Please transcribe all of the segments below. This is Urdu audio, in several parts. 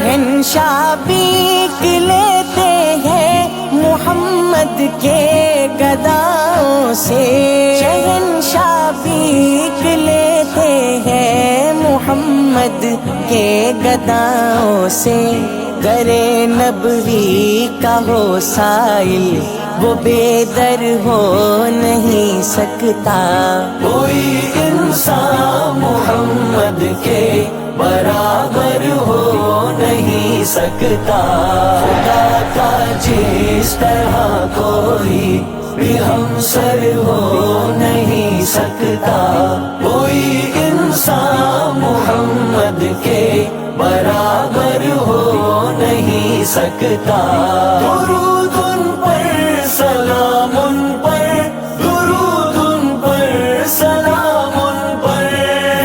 شہنشاہ بیک لیتے ہیں محمد کے گداؤں سے، شہنشاہ بیک لیتے ہیں محمد کے گداؤں سے، گرے نبوی کا ہو سائل وہ بے در ہو نہیں سکتا، کوئی انسان محمد کے برابر ہو نہیں سکتا، خدا کا جس طرح کوئی بھی ہمسر ہو نہیں سکتا، کوئی انسان محمد کے برابر ہو نہیں سکتا، درود ان پر سلام ان پر، درود ان پر سلام ان پر،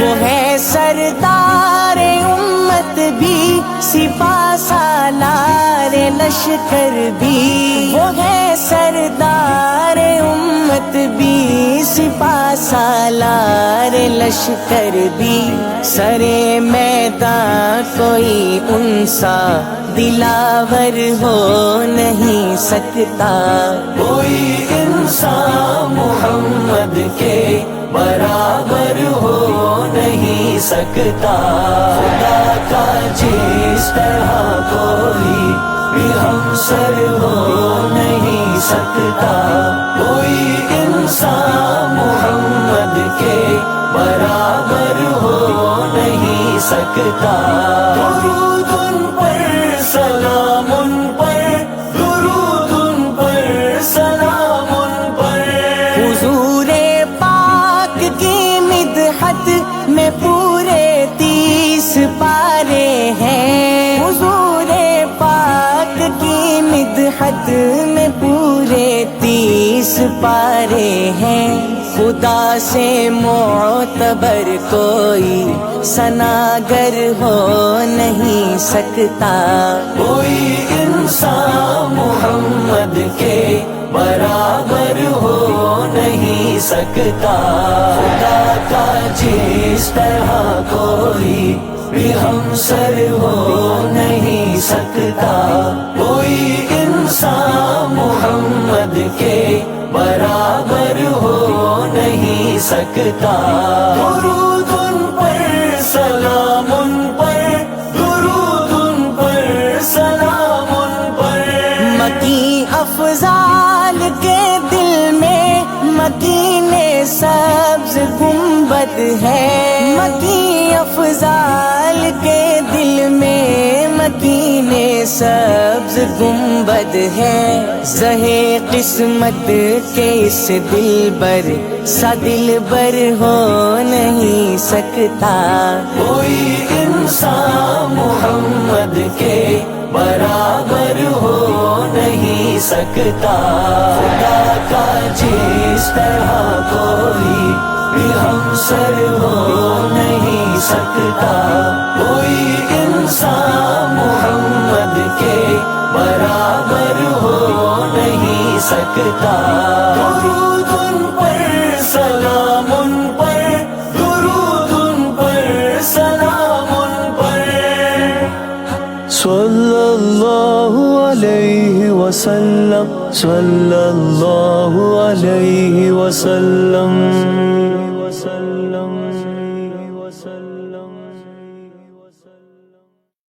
وہ ہے سردار امت بھی سپہ سالار لشکر بھی، وہ ہے سردار امت بھی سپہ سالار لشکر بھی، سرے میدان کوئی ان سا دلاور ہو نہیں سکتا، کوئی انسان محمد کے برابر ہو نہیں سکتا، خدا کا جس طرح کوئی بھی ہمسر ہو نہیں سکتا، کوئی انسان محمد کے برابر ہو نہیں سکتا، درود ان پر سلام ان پر، درود ان پر سلام ان پر، حضور پاک کی مدحت میں پورے 30 پارے ہیں، حضور پاک کی مدحت میں پورے 30 پارے ہیں، خدا سے معتبر کوئی ثناگر ہو نہیں سکتا، کوئی انسان محمد کے برابر ہو نہیں سکتا، خدا کا جس طرح کوئی بھی ہمسر ہو نہیں سکتا، کوئی انسان محمد کے برابر ہو نہیں سکتا، درود ان پر سلام ان پر، درود ان پر سلام ان پر، مکی افضال کے دل میں مکین سبز گنبد ہے، مکی افضال کے دل میں مکین سبز گنبد ہے، زہے قسمت کے اس دلبر سا دلبر ہو نہیں سکتا، کوئی انسان محمد کے برابر ہو نہیں سکتا، خدا کا جس طرح کوئی بھی ہمسر ہو نہیں سکتا، کوئی انسان محمد کے برابر ہو نہیں سکتا، درود ان پر سلام ان پر، درود ان پر سلام ان پر، صلی اللہ علیہ وسلم، صلی اللہ علیہ وسلم۔